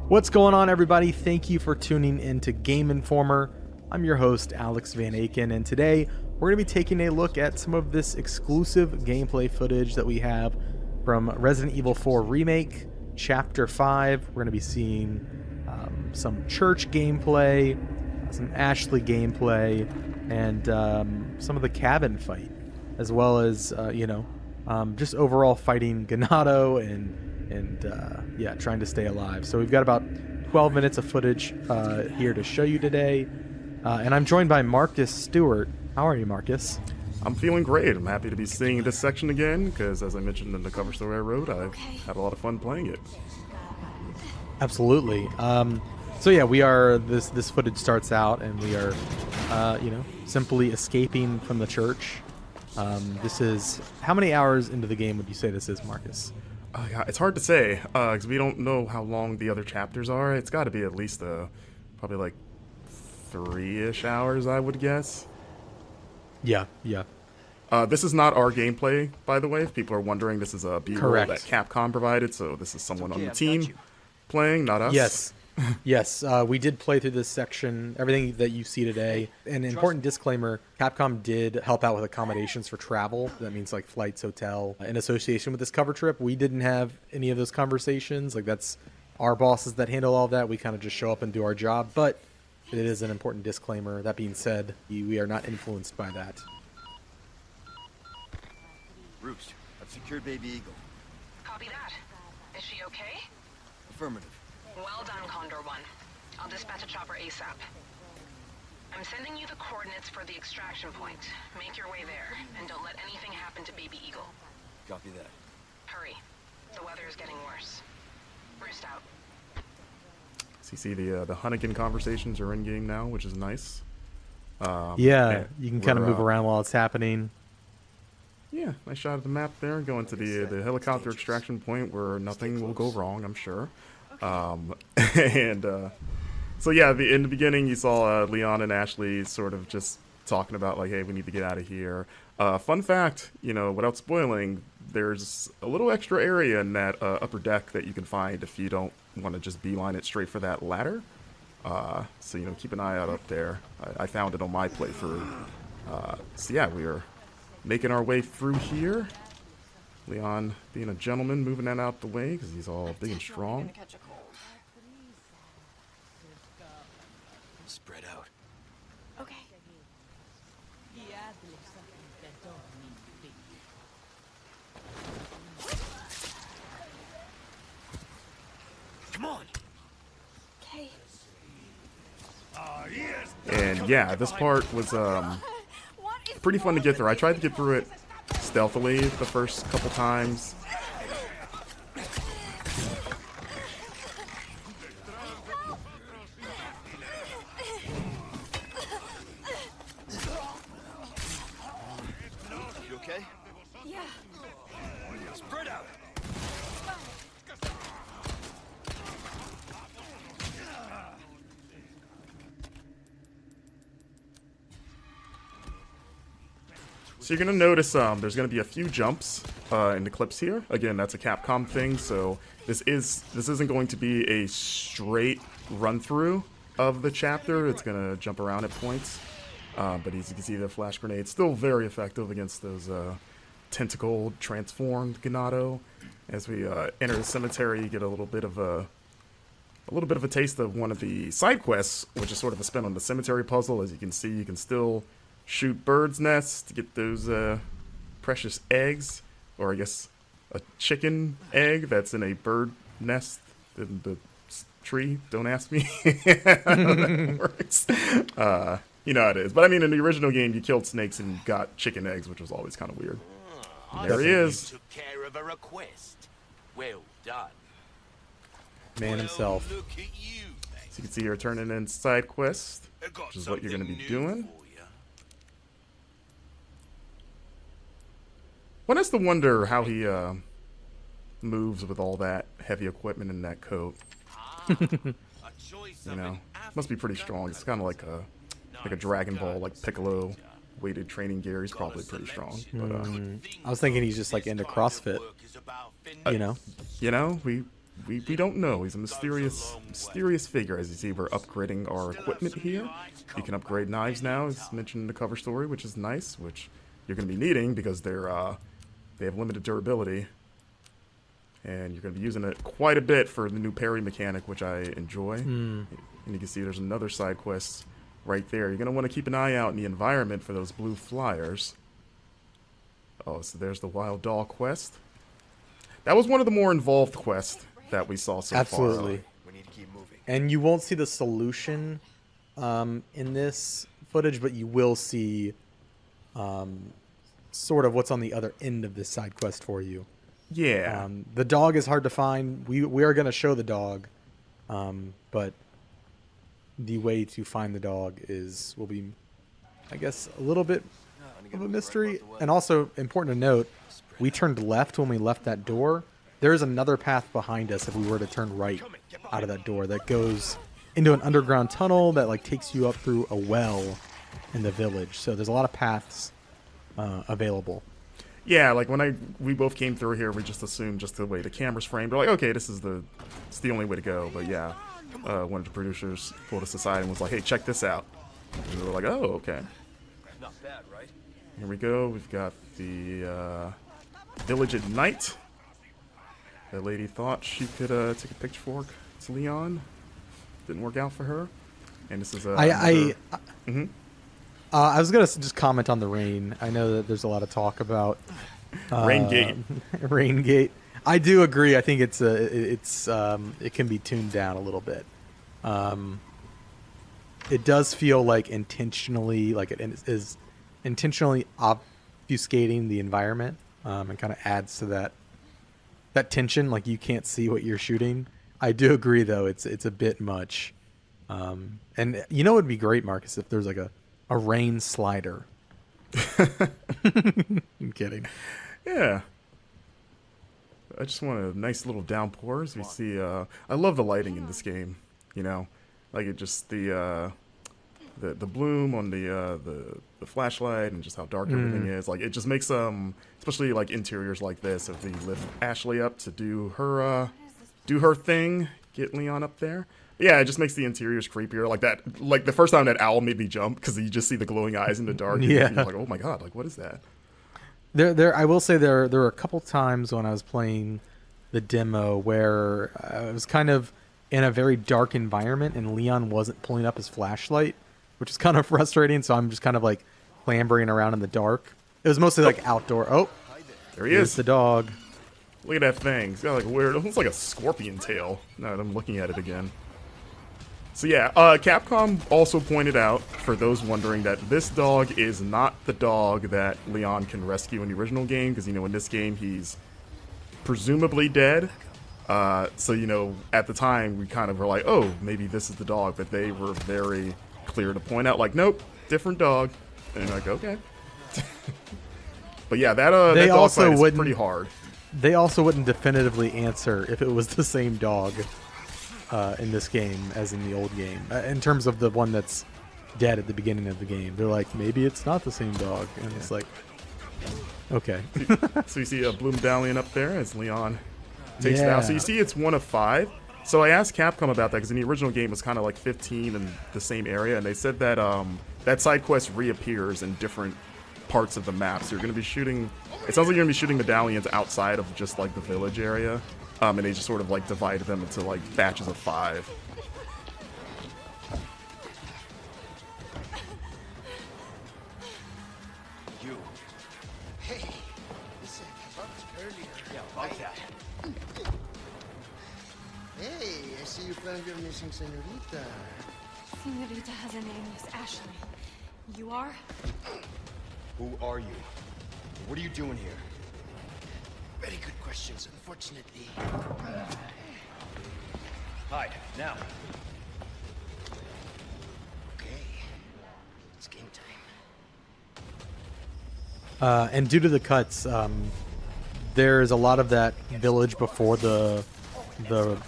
What's going on, everybody? Thank you for tuning in to Game Informer. I'm your host, Alex Van Aken, and today we're going to be taking a look at some of this exclusive gameplay footage that we have from Resident Evil 4 Remake, Chapter 5. We're going to be seeing some church gameplay, some Ashley gameplay, and some of the cabin fight, as well as, just overall fighting Ganado and trying to stay alive. So we've got about 12 minutes of footage here to show you today, and I'm joined by Marcus Stewart. How are you, Marcus? I'm feeling great. I'm happy to be seeing this section again because, as I mentioned in the cover story I wrote, I've had a lot of fun playing it. Absolutely. So yeah, we are. This footage starts out, and we are, simply escaping from the church. This is how many hours into the game would you say this is, Marcus? Yeah, it's hard to say because we don't know how long the other chapters are. It's got to be at least probably like 3-ish hours, I would guess. Yeah. This is not our gameplay, by the way. If people are wondering, this is a B-roll that Capcom provided, so this is someone on the team playing, not us. Yes, we did play through this section, everything that you see today. An important disclaimer, Capcom did help out with accommodations for travel. That means like flights, hotel, in association with this cover trip. We didn't have any of those conversations. Like, that's our bosses that handle all that. We kind of just show up and do our job, but it is an important disclaimer. That being said, we are not influenced by that. Roost, I've secured Baby Eagle. Copy that. Is she okay? Affirmative. Well done, Condor 1. I'll dispatch a chopper ASAP. I'm sending you the coordinates for the extraction point. Make your way there, and don't let anything happen to Baby Eagle. Copy that. Hurry. The weather is getting worse. Roost out. So you see the Hunnigan conversations are in game now, which is nice. You can kind of move around while it's happening. Yeah, nice shot of the map there. Going to the helicopter extraction point where nothing will go wrong, I'm sure. So yeah, in the beginning you saw Leon and Ashley sort of just talking about like, hey, we need to get out of here. Fun fact, without spoiling, there's a little extra area in that upper deck that you can find if you don't want to just beeline it straight for that ladder. So keep an eye out up there. I found it on my playthrough. So yeah, we are making our way through here. Leon being a gentleman, moving that out the way because he's all big and strong. Spread out. Okay. Come on. Okay. And yeah, this part was pretty fun to get through. I tried to get through it stealthily the first couple times. You okay? Yeah. Spread out. So you're gonna notice there's gonna be a few jumps in the clips here. Again, that's a Capcom thing, so this isn't going to be a straight run through of the chapter. It's gonna jump around at points, but as you can see, the flash grenade still very effective against those tentacle transformed Ganado. As we enter the cemetery, you get a little bit of a taste of one of the side quests, which is sort of a spin on the cemetery puzzle. As you can see, you can still shoot birds' nests to get those precious eggs, or I guess a chicken egg that's in a bird nest in the tree. Don't ask me how that works. You know how it is. But I mean, in the original game, you killed snakes and got chicken eggs, which was always kind of weird. There he is. Took care of a request. Well done. Man himself. Look at you, mate. So you can see you're turning in side quests, which is what you're going to be doing. One has to wonder how he moves with all that heavy equipment in that coat. Must be pretty strong. It's kind of like a Dragon Ball, like Piccolo weighted training gear. He's probably pretty strong. But I was thinking he's just like into CrossFit. we we don't know. He's a mysterious figure. As you see, we're upgrading our equipment here. You can upgrade knives now, as mentioned in the cover story, which is nice, which you're going to be needing because they have limited durability. And you're going to be using it quite a bit for the new parry mechanic, which I enjoy. And you can see there's another side quest right there. You're going to want to keep an eye out in the environment for those blue flyers. Oh, so there's the Wild Doll quest. That was one of the more involved quests that we saw so far. Absolutely. We need to keep moving. And you won't see the solution in this footage, but you will see sort of what's on the other end of this side quest for you. Yeah. The dog is hard to find. We are going to show the dog, but the way to find the dog will be, I guess, a little bit of a mystery. And also important to note, we turned left when we left that door. There is another path behind us if we were to turn right out of that door that goes into an underground tunnel that like takes you up through a well in the village. So there's a lot of paths available. Yeah, like when we both came through here, we just assumed just the way the camera's framed. We're like, okay, it's the only way to go. But yeah, one of the producers pulled us aside and was like, hey, check this out. And we were like, oh, okay. Not bad, right? Here we go. We've got the village at night. The lady thought she could take a pitchfork to Leon. Didn't work out for her. And this is I was gonna just comment on the rain. I know that there's a lot of talk about Raingate. Raingate. I do agree. I think it can be tuned down a little bit. It does feel like intentionally, like it is intentionally obfuscating the environment, and kind of adds to that tension. Like you can't see what you're shooting. I do agree, though. It's a bit much. And you know, it would be great, Marcus, if there's like a rain slider. I'm kidding. Yeah. I just want a nice little downpour. As we see, I love the lighting in this game. You know, like it just the bloom on the flashlight and just how dark everything is. Like it just makes especially like interiors like this. If we lift Ashley up to do her thing, get Leon up there. Yeah, it just makes the interiors creepier. Like that, like the first time that owl made me jump because you just see the glowing eyes in the dark. Yeah, and you're like, oh my god, like what is that? I will say there were a couple times when I was playing the demo where I was kind of in a very dark environment and Leon wasn't pulling up his flashlight, which is kind of frustrating. So I'm just kind of like clambering around in the dark. It was mostly like outdoor. Oh, there he is, the dog. Look at that thing. It's got like a weird, it looks like a scorpion tail. Now that I'm looking at it again. So yeah, Capcom also pointed out, for those wondering, that this dog is not the dog that Leon can rescue in the original game, because, you know, in this game he's presumably dead. So, you know, at the time we kind of were like, oh, maybe this is the dog, but they were very clear to point out, like, nope, different dog. And you're like, okay. But yeah, that dog fight is pretty hard. They also wouldn't definitively answer if it was the same dog in this game as in the old game. In terms of the one that's dead at the beginning of the game, they're like, maybe it's not the same dog, and it's like, okay. So you see a blue medallion up there as Leon takes it out. So you see it's 1 of 5. So I asked Capcom about that because in the original game it was kind of like 15 in the same area, and they said that that side quest reappears in different parts of the map. So you're going to be shooting. It sounds like you're going to be shooting medallions outside of just like the village area. And they just sort of like divided them into like batches of 5. You. Hey, listen, I talked earlier. Yeah, about that. Hey, I see you found your missing senorita. Senorita has a name, Miss Ashley. You are? Who are you? What are you doing here? Very good questions, unfortunately. Hide, now. Okay, it's game time. And due to the cuts, there's a lot of that village before the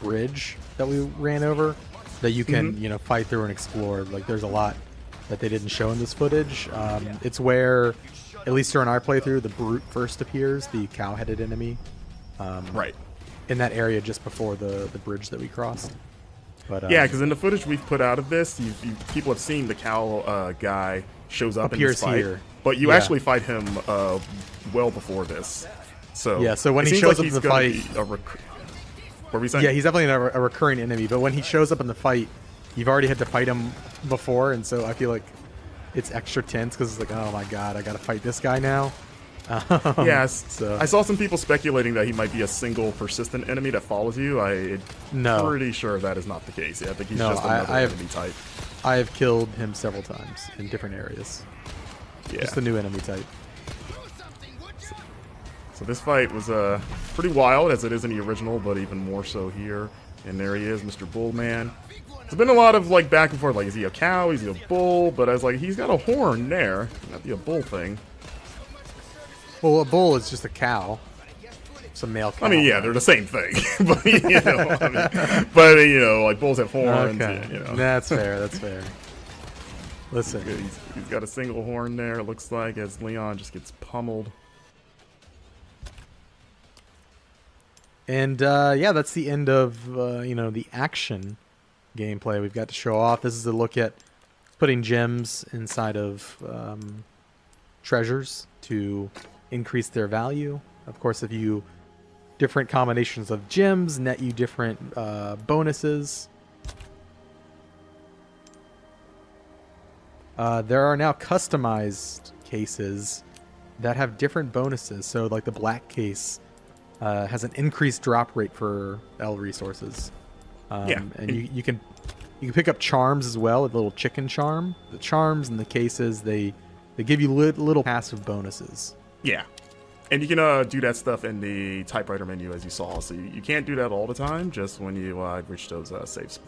bridge that we ran over that you can you know, fight through and explore. Like there's a lot that they didn't show in this footage. It's where, at least during our playthrough, the brute first appears, the cow-headed enemy. Right. in that area just before the bridge that we crossed. But yeah, because in the footage we've put out of this, people have seen the cow guy shows up in this appears fight, here. but you Yeah. actually fight him well before this. So Yeah, so when it he seems shows like up in he's the gonna fight- be what were we saying? Yeah, he's definitely a recurring enemy, but when he shows up in the fight, you've already had to fight him before, and so I feel like it's extra tense because it's like, oh my god, I gotta fight this guy now. Yes. So- I saw some people speculating that he might be a single persistent enemy that follows you. I'm No. pretty sure that is not the case. Yeah, I think he's No, just another I have- enemy type. I have killed him several times in different areas. Yeah. Just a new enemy type. So this fight was pretty wild, as it is in the original, but even more so here. And there he is, Mr. Bullman. There's been a lot of like back and forth, like is he a cow, is he a bull? But I was like, he's got a horn there. Not the bull thing. Well, a bull is just a cow. It's a male cow. I mean, yeah, they're the same thing. But you know, like bulls have horns. Okay, You know. that's fair. That's fair. Listen, He's got a single horn there, it looks like, as Leon just gets pummeled. and yeah, that's the end of you know, the action gameplay we've got to show off. This is a look at putting gems inside of treasures to increase their value. Of course, if you different combinations of gems net you different bonuses. There are now customized cases that have different bonuses. So like the black case has an increased drop rate for L resources. Yeah. And you can pick up charms as well, a little chicken charm. The charms and the cases, they give you little passive bonuses. Yeah. And you can do that stuff in the typewriter menu, as you saw. So you can't do that all the time, just when you reach those save